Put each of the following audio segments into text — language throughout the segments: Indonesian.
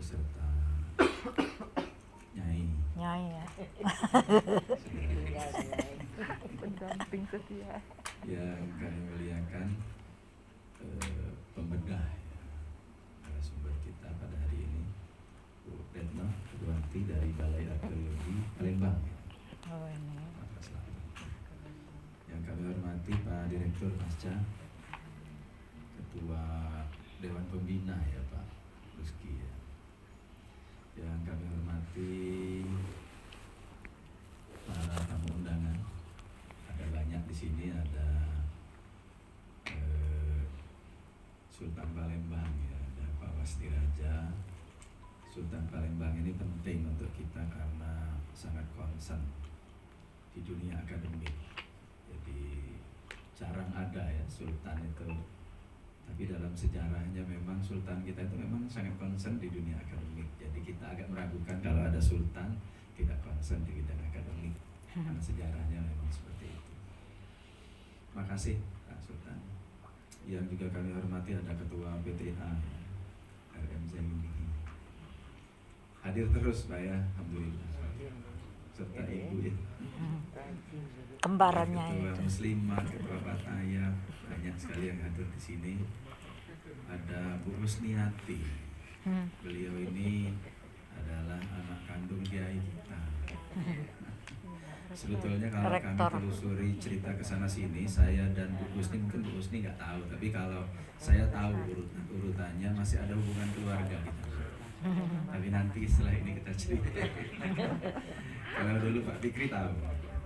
beserta Nyai ya. Pendamping setia yang kami muliakan, pembedah narasumber kita pada hari ini, Bu Retno Purwanti dari Balai Arkeologi Palembang. Oh, ini. Yang kami hormati Pak Direktur Pasca, Ketua Dewan Pembina ya Pak Rizky ya. Yang kami hormati para tamu undangan, ada banyak di sini, ada Sultan Palembang ya, ada Pak Wasti Raja. Sultan Palembang ini penting untuk kita karena sangat concern di dunia akademik. Jadi jarang ada ya sultan itu, tapi dalam sejarahnya memang sultan kita itu memang sangat concern di dunia akademik. Jadi kita agak meragukan kalau ada sultan tidak concern di bidang akademik, karena sejarahnya memang seperti itu. Makasih Pak Sultan. Yang juga kami hormati ada Ketua PTH RM Zaini. Hadir terus Pak ya, alhamdulillah. Serta Ibu ya. Kembarannya Ketua itu. Muslimah, Ketua Bataya, banyak sekali yang hadir di sini. Ada Bu Husniati. Beliau ini adalah anak kandung kiai kita. Sebetulnya kalau Rektor. kami telusuri cerita kesana sini, saya dan Bu Husni, mungkin Bu Husni nggak tahu, tapi kalau saya tahu urutannya masih ada hubungan keluarga kita. Tapi nanti setelah ini kita cerita. Kalau dulu Pak Fikri tahu,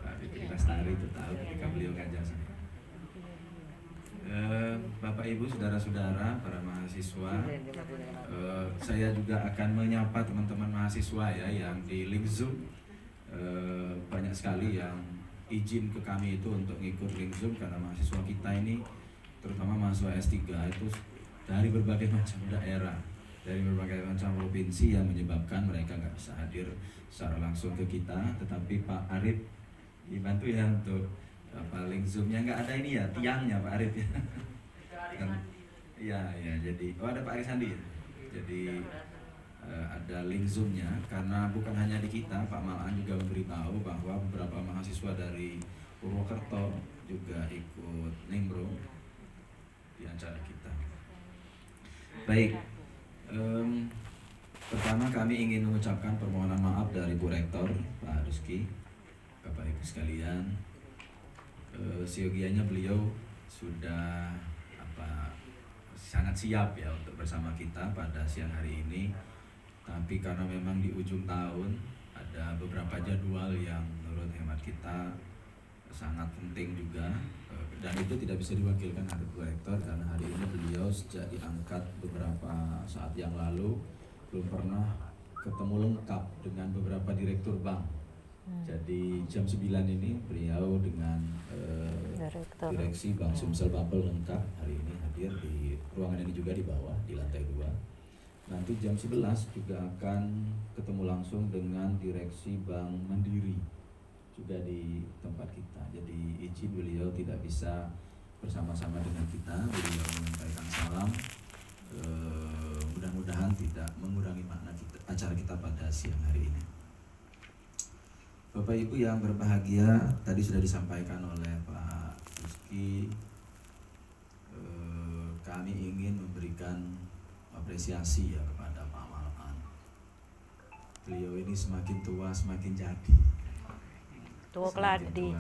Pak Fikri Lestari itu tahu ketika beliau ngajar saya. Bapak Ibu, saudara-saudara, para mahasiswa, saya juga akan menyapa teman-teman mahasiswa ya yang di link Zoom. Banyak sekali yang izin ke kami itu untuk ngikut link Zoom karena mahasiswa kita ini, terutama mahasiswa S3 itu dari berbagai macam daerah, dari berbagai macam provinsi, yang menyebabkan mereka nggak bisa hadir secara langsung ke kita. Tetapi Pak Arif dibantu ya untuk link Zoom-nya, nggak ada ini ya tiangnya Pak Arif ya. Ya, jadi ada Pak Aris Handi ya. Jadi ada link Zoom-nya, karena bukan hanya di kita, Pak Malaan juga memberitahu bahwa beberapa mahasiswa dari Purwokerto juga ikut nimbrung di acara kita. Baik, pertama kami ingin mengucapkan permohonan maaf dari Bu Rektor, Pak Rizky, Bapak Ibu sekalian. Siogianya beliau sudah sangat siap ya untuk bersama kita pada siang hari ini. Tapi karena memang di ujung tahun ada beberapa jadwal yang menurut hemat kita sangat penting juga, dan itu tidak bisa diwakilkan oleh Bu Rektor karena hari ini beliau sejak diangkat beberapa saat yang lalu belum pernah ketemu lengkap dengan beberapa direktur bank. Jadi jam 9 ini beliau dengan direksi Bank Sumsel Bubble lengkap hari ini hadir di ruangan ini juga di bawah di lantai 2. Nanti jam 11 juga akan ketemu langsung dengan direksi Bank Mandiri juga di tempat kita. Jadi izin beliau tidak bisa bersama-sama dengan kita, beliau menyampaikan salam. Mudah-mudahan tidak mengurangi makna acara kita pada siang hari ini. Bapak Ibu yang berbahagia, tadi sudah disampaikan oleh Pak Rizky, kami ingin memberikan apresiasi ya kepada Pak Malaan. Beliau ini semakin tua semakin jadi. Tua keladi.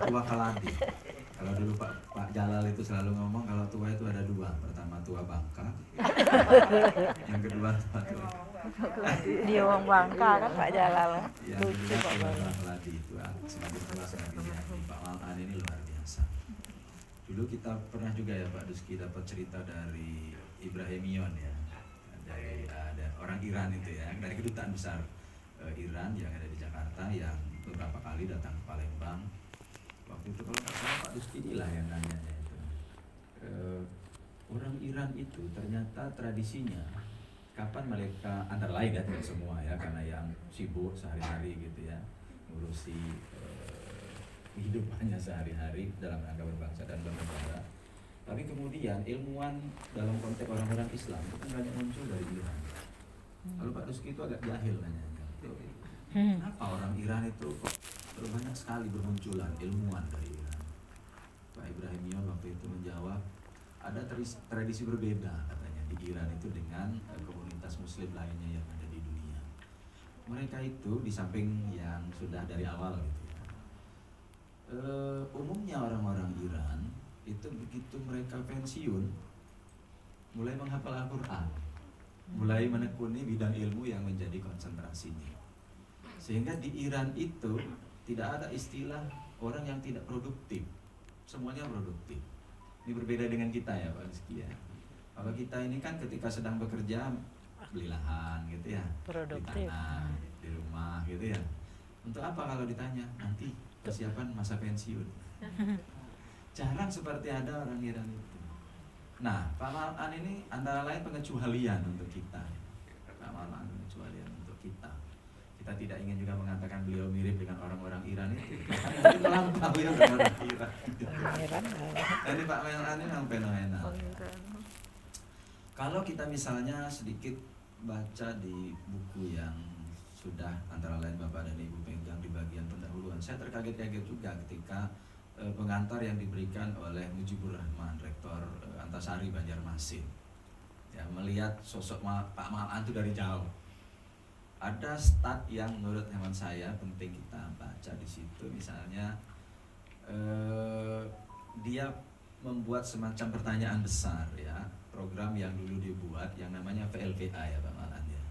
Tua keladi. Kalau dulu Pak Jalal itu selalu ngomong kalau tua itu ada dua. Pertama tua Bangka, yang kedua tua. Dia orang Bangka kan Pak Jalal. Yang kedua tua keladi itu semakin tua semakin jadi. Pak Malaan ini luar biasa. Dulu kita pernah juga ya Pak Rizky dapat cerita dari Ibrahimion ya, dari ada orang Iran itu ya, dari kedutaan besar Iran yang ada di Jakarta, yang beberapa kali datang ke Palembang. Waktu itu kalau nggak salah Pak Rizky inilah yang nanya itu. Orang Iran itu ternyata tradisinya kapan mereka, antara lain ya tidak semua ya, karena yang sibuk sehari-hari gitu ya ngurusi kehidupannya sehari-hari dalam rangka berbangsa dan bernegara. Tapi kemudian ilmuwan dalam konteks orang-orang Islam itu kan banyak muncul dari Iran. Kalau Pak Rizky itu agak jahil nanyanya. Hmm. Kenapa orang Iran itu kok banyak sekali bermunculan ilmuwan dari Iran? Pak Ibrahim Yon waktu itu menjawab, ada tradisi berbeda katanya di Iran itu dengan komunitas Muslim lainnya yang ada di dunia. Mereka itu di samping yang sudah dari awal gitu ya. Umumnya orang-orang Iran itu begitu mereka pensiun, mulai menghafal Al-Quran, mulai menekuni bidang ilmu yang menjadi konsentrasinya. Sehingga di Iran itu tidak ada istilah orang yang tidak produktif, semuanya produktif. Ini berbeda dengan kita ya Pak Rizky ya. Kalau kita ini kan ketika sedang bekerja beli lahan gitu ya, Produktif. di tanah, di rumah gitu ya. Untuk apa kalau ditanya nanti persiapan masa pensiun? Jarang seperti ada orang Iran itu. Nah, Pak Malan ini antara lain pengecualian untuk kita. Pak Malan pengecualian untuk kita. Kita tidak ingin juga mengatakan beliau mirip dengan orang-orang Iran itu. Karena mungkin melampaui orang-orang Iran. Iran Jadi Pak Malan ini memang fenomenal. Pangeran. Kalau kita misalnya sedikit baca di buku yang sudah antara lain Bapak dan Ibu pegang di bagian pendahuluan, saya terkaget-kaget juga ketika pengantar yang diberikan oleh Mujibur Rahman, Rektor Antasari Banjarmasin, ya, melihat sosok Pak Malan itu dari jauh. Ada stat yang menurut hemat saya penting kita baca di situ, misalnya dia membuat semacam pertanyaan besar ya, program yang dulu dibuat yang namanya VLPA ya Pak Malan ya,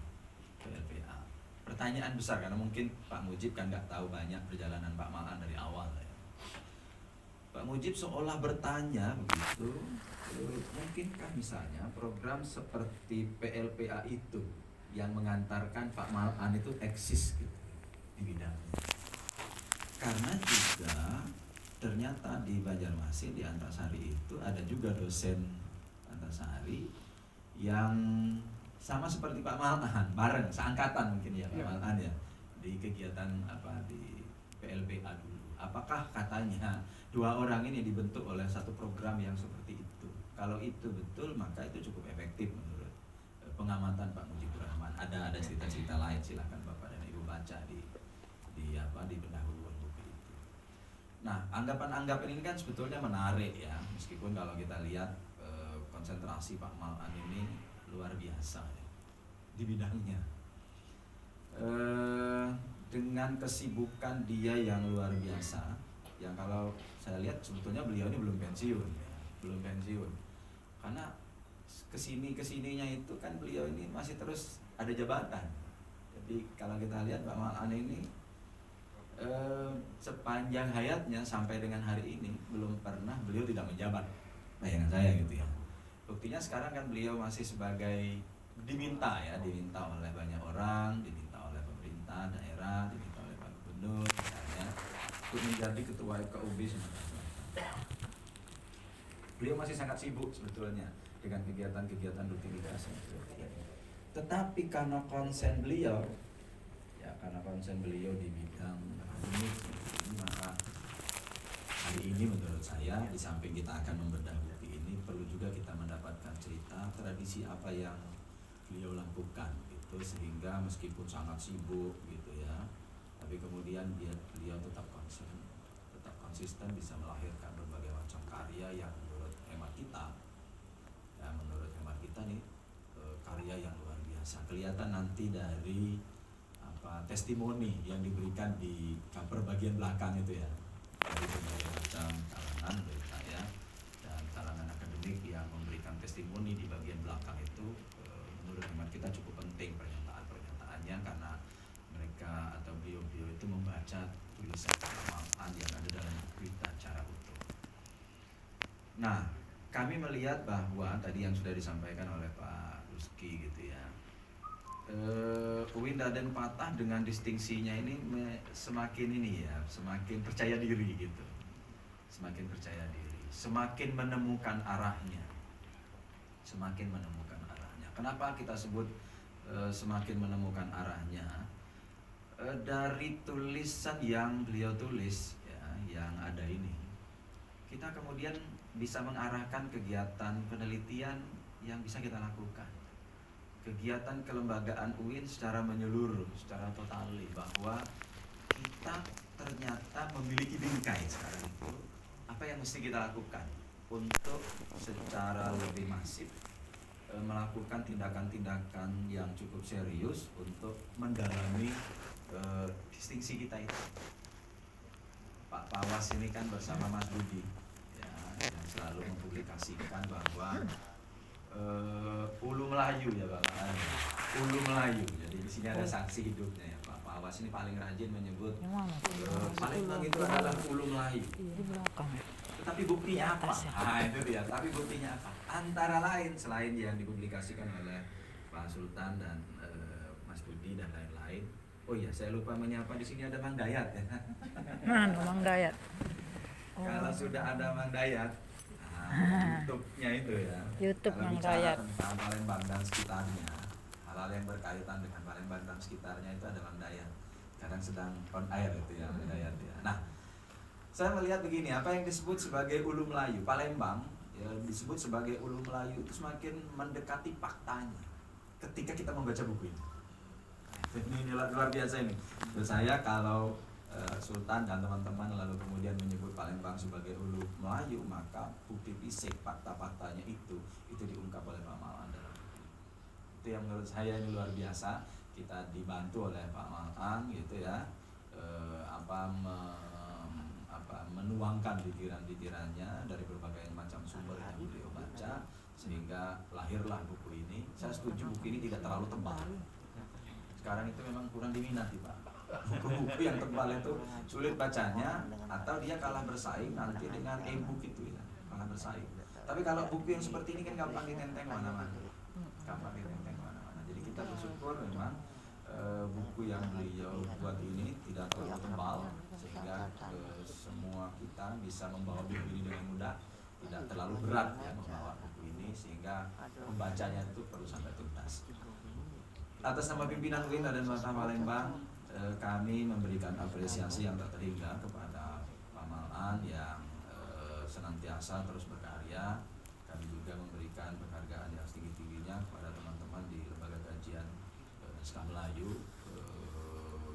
VLPA. Pertanyaan besar karena mungkin Pak Mujib kan nggak tahu banyak perjalanan Pak Malan dari awal ya. Pak Mujib seolah bertanya begitu, mungkinkah misalnya program seperti PLPA itu yang mengantarkan Pak Malan itu eksis gitu di bidangnya? Karena juga ternyata di Banjarmasin di Antasari itu ada juga dosen Antasari yang sama seperti Pak Malan, bareng seangkatan mungkin ya Pak Malan ya, di kegiatan apa di PLPA dulu. Apakah katanya dua orang ini dibentuk oleh satu program yang seperti itu? Kalau itu betul maka itu cukup efektif menurut pengamatan Pak Mujibur Rahman. Ada cerita-cerita lain, silakan Bapak dan Ibu baca di pendahuluan buku itu. Nah, anggapan-anggapan ini kan sebetulnya menarik ya, meskipun kalau kita lihat konsentrasi Pak Malan ini luar biasa ya, di bidangnya. Dengan kesibukan dia yang luar biasa, yang kalau saya lihat sebetulnya beliau ini belum pensiun ya, belum pensiun. Karena kesininya itu kan beliau ini masih terus ada jabatan. Jadi kalau kita lihat Pak Malan ini sepanjang hayatnya sampai dengan hari ini belum pernah beliau tidak menjabat, bayangan saya gitu ya. Buktinya sekarang kan beliau masih sebagai diminta oleh banyak orang, diminta oleh pemerintah daerah, diminta oleh Pak Gubernur misalnya untuk menjadi ketua FKUB Sumatera Selatan. Beliau masih sangat sibuk sebetulnya dengan kegiatan-kegiatan rutinitas. Tetapi karena konsen beliau di bidang akademik, maka hari ini menurut saya di samping kita akan membedah buku ini, perlu juga kita mendapatkan cerita tradisi apa yang beliau lakukan gitu, sehingga meskipun sangat sibuk gitu ya, tapi kemudian beliau tetap konsisten bisa melahirkan berbagai macam karya yang menurut hemat kita nih karya yang luar biasa. Kelihatan nanti dari testimoni yang diberikan di cover bagian belakang itu ya, dari berbagai macam kalangan menurut saya dan kalangan akademik yang memberikan testimoni di bagian belakang itu menurut hemat kita cukup penting pernyataannya, karena mereka atau beliau itu membaca tulisan Malan yang ada dalam buku kita secara utuh. Nah, kami melihat bahwa tadi yang sudah disampaikan oleh Pak Rizky gitu ya, Uin Raden Patah dengan distingsinya ini semakin percaya diri gitu, semakin menemukan arahnya. Kenapa kita sebut semakin menemukan arahnya? Dari tulisan yang beliau tulis ya, yang ada ini, kita kemudian bisa mengarahkan kegiatan penelitian yang bisa kita lakukan. kegiatan kelembagaan UIN secara menyeluruh, secara totali, bahwa kita ternyata memiliki bingkai sekarang itu. Apa yang mesti kita lakukan untuk secara lebih masif melakukan tindakan-tindakan yang cukup serius untuk mendalami distingsi kita itu. Pak Pawas ini kan bersama Mas Budi ya, yang selalu mempublikasikan bahwa Ulu Melayu ya Bapak, Ulu Melayu. Jadi di sini ada saksi hidupnya ya Pak Pawas ini paling rajin menyebut Palembang itu adalah Ulu Melayu. Di belakang. Tapi buktinya apa? Ya. Nah itu dia. Tapi buktinya apa? Antara lain selain yang dipublikasikan oleh Pak Sultan dan Mas Budi dan lain-lain. Oh iya, saya lupa menyapa di sini ada Mang Dayat ya. Mana Mang Dayat? Kalau sudah ada Mang Dayat, YouTube-nya itu ya. YouTube Kalau Mang bicara Dayat. tentang Palembang dan sekitarnya, hal-hal yang berkaitan dengan Palembang dan sekitarnya itu ada Mang Dayat. Kadang sedang on air itu ya Mang Dayat ya. Nah, saya melihat begini, apa yang disebut sebagai Ulu Melayu, Palembang ya, disebut sebagai Ulu Melayu itu semakin mendekati faktanya ketika kita membaca buku ini. Ini luar biasa ini. Menurut saya kalau Sultan dan teman-teman lalu kemudian menyebut Palembang sebagai Ulu Melayu, maka bukti fisik fakta-faktanya itu diungkap oleh Pak Malan dalam buku. Itu yang menurut saya ini luar biasa. Kita dibantu oleh Pak Malan gitu ya, menuangkan pikiran-pikirannya dari berbagai macam sumber yang beliau baca, sehingga lahirlah buku ini. Saya setuju buku ini tidak terlalu tebal. Sekarang itu memang kurang diminati Pak. Buku-buku yang tebal itu sulit bacanya, atau dia kalah bersaing nanti dengan e-book itu ya, kalah bersaing. Tapi kalau buku yang seperti ini kan gampang ditenteng mana-mana, gampang ditenteng mana-mana. Jadi kita bersyukur memang buku yang beliau buat ini tidak terlalu tebal, sehingga semua kita bisa membawa buku ini dengan mudah, tidak terlalu berat ya membawa buku ini, sehingga membacanya itu perlu sampai tuntas. Atas nama pimpinan UIN dan Mata Palembang, kami memberikan apresiasi yang tak terhingga kepada Pak Malan yang senantiasa terus berkarya. Kami juga memberikan penghargaan yang setinggi-tingginya kepada teman-teman di Lembaga Kajian Naskah Melayu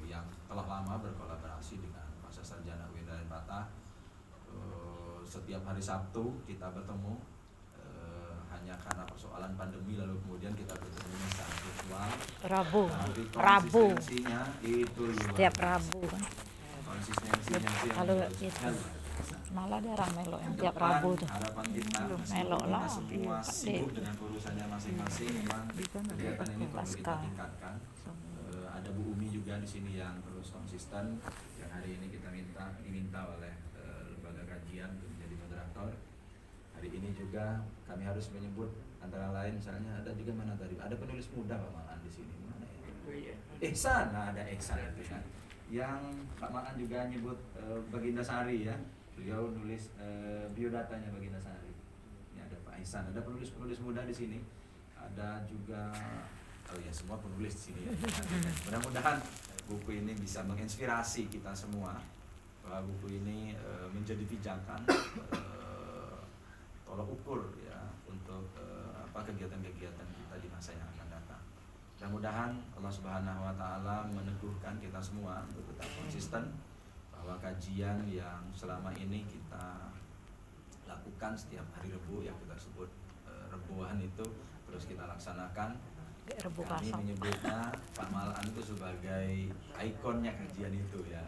yang telah lama berkolaborasi dengan Masa Sarjana UIN dan Mata. Setiap hari Sabtu kita bertemu, hanya karena persoalan pandemi lalu kemudian kita bertemu secara virtual. Rabu. Konsistensinya itu Setiap Rabu kan. Konsistensinya itu yang Kalau luar biasa. itu malah daerah Melo yang tiap Depan, Rabu tuh. harapan kita Melo meskipun lah. kita semua Iya, sibuk Dek. dengan urusannya masing-masing, memang kegiatan ini perlu kita Pasca. tingkatkan. Ada Bu Umi juga di sini yang terus konsisten, yang hari ini kita diminta oleh lembaga kajian untuk menjadi moderator. Hari ini juga kami harus menyebut antara lain, misalnya ada juga mana tadi, ada penulis muda Pak Malan di sini, mana ya? Ihsan, nah ada Ihsan itu kan, yang Pak Malan juga nyebut Baginda Sari ya, beliau nulis biodatanya Baginda Sari. Ini ada Pak Ihsan, ada penulis-penulis muda di sini, ada juga semua penulis di sini ya. Mudah-mudahan buku ini bisa menginspirasi kita semua, bahwa buku ini menjadi pijakan tolok ukur ya untuk kegiatan-kegiatan kita di masa yang akan datang. Mudah-mudahan Allah Subhanahu wa taala meneguhkan kita semua untuk tetap konsisten, bahwa kajian yang selama ini kita lakukan setiap hari Rebu yang kita sebut Rebuan itu terus kita laksanakan. Rebu Kami kasar. menyebutnya Pak Malan itu sebagai ikonnya kajian itu ya.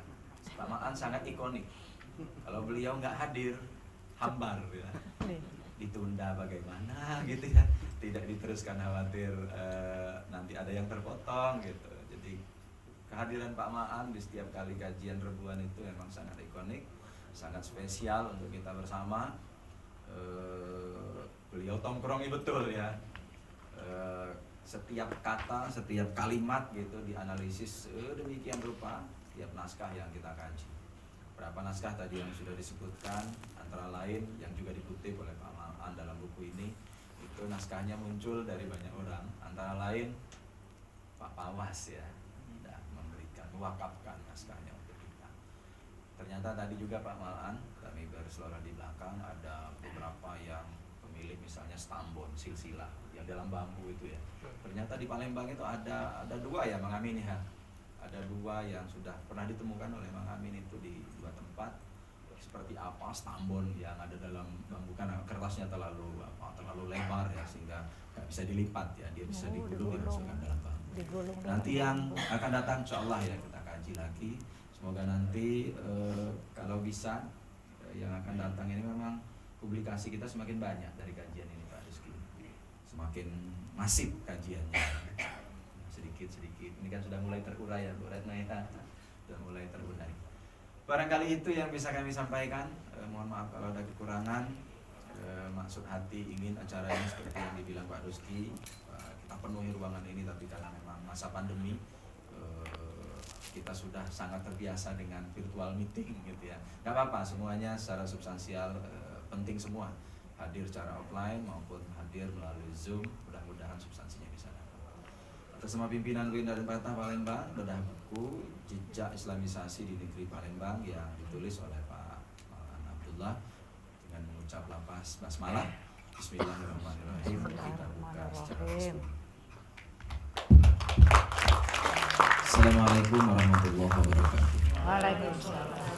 Pak Malan sangat ikonik. Kalau beliau nggak hadir, hambar ya. Ditunda bagaimana gitu ya, tidak diteruskan khawatir nanti ada yang terpotong gitu. Jadi kehadiran Pak Maan di setiap kali kajian Rebuan itu memang sangat ikonik, sangat spesial untuk kita bersama. Beliau tongkrongi betul ya, setiap kata, setiap kalimat gitu dianalisis demikian rupa setiap naskah yang kita kaji. Berapa naskah tadi yang sudah disebutkan, antara lain yang juga dikutip oleh Pak Malan dalam buku ini, itu naskahnya muncul dari banyak orang, antara lain Pak Pawas ya, sudah memberikan, mewakafkan naskahnya untuk kita. Ternyata tadi juga Pak Malan, kami berseloroh di belakang, ada beberapa yang pemilik misalnya Stambon, silsilah yang dalam bambu itu ya, Ternyata di Palembang itu ada dua ya Mang Amin ya. Ada dua yang sudah pernah ditemukan oleh Mang Amin itu di dua tempat. Seperti apa stambon yang ada dalam bambu, karena kertasnya terlalu lebar ya sehingga nggak bisa dilipat ya, dia bisa digulung dimasukkan dalam bambu. Digulung dalam Nanti yang bambu. akan datang insya Allah ya kita kaji lagi. Semoga nanti kalau bisa yang akan datang ini memang publikasi kita semakin banyak dari kajian ini Pak Rizky, semakin masif kajiannya, sedikit-sedikit. Ini kan sudah mulai terurai ya Bu Retna ya, sudah mulai terurai. Barangkali itu yang bisa kami sampaikan. Mohon maaf kalau ada kekurangan. Maksud hati ingin acara ini seperti yang dibilang Pak Rizky, kita penuhi ruangan ini, tapi karena memang masa pandemi kita sudah sangat terbiasa dengan virtual meeting gitu ya. Gak apa-apa, semuanya secara substansial penting semua. Hadir secara offline maupun hadir melalui Zoom, mudah-mudahan substansinya bisa dapat. Atas nama pimpinan UIN dan Patah Palembang, bedah buku Jejak Islamisasi di Negeri Palembang yang ditulis oleh Pak Maulana Abdullah dengan mengucap lafaz basmalah. Bismillahirrahmanirrahim. Kita buka secara resmi. Assalamualaikum warahmatullahi wabarakatuh. Waalaikumsalam.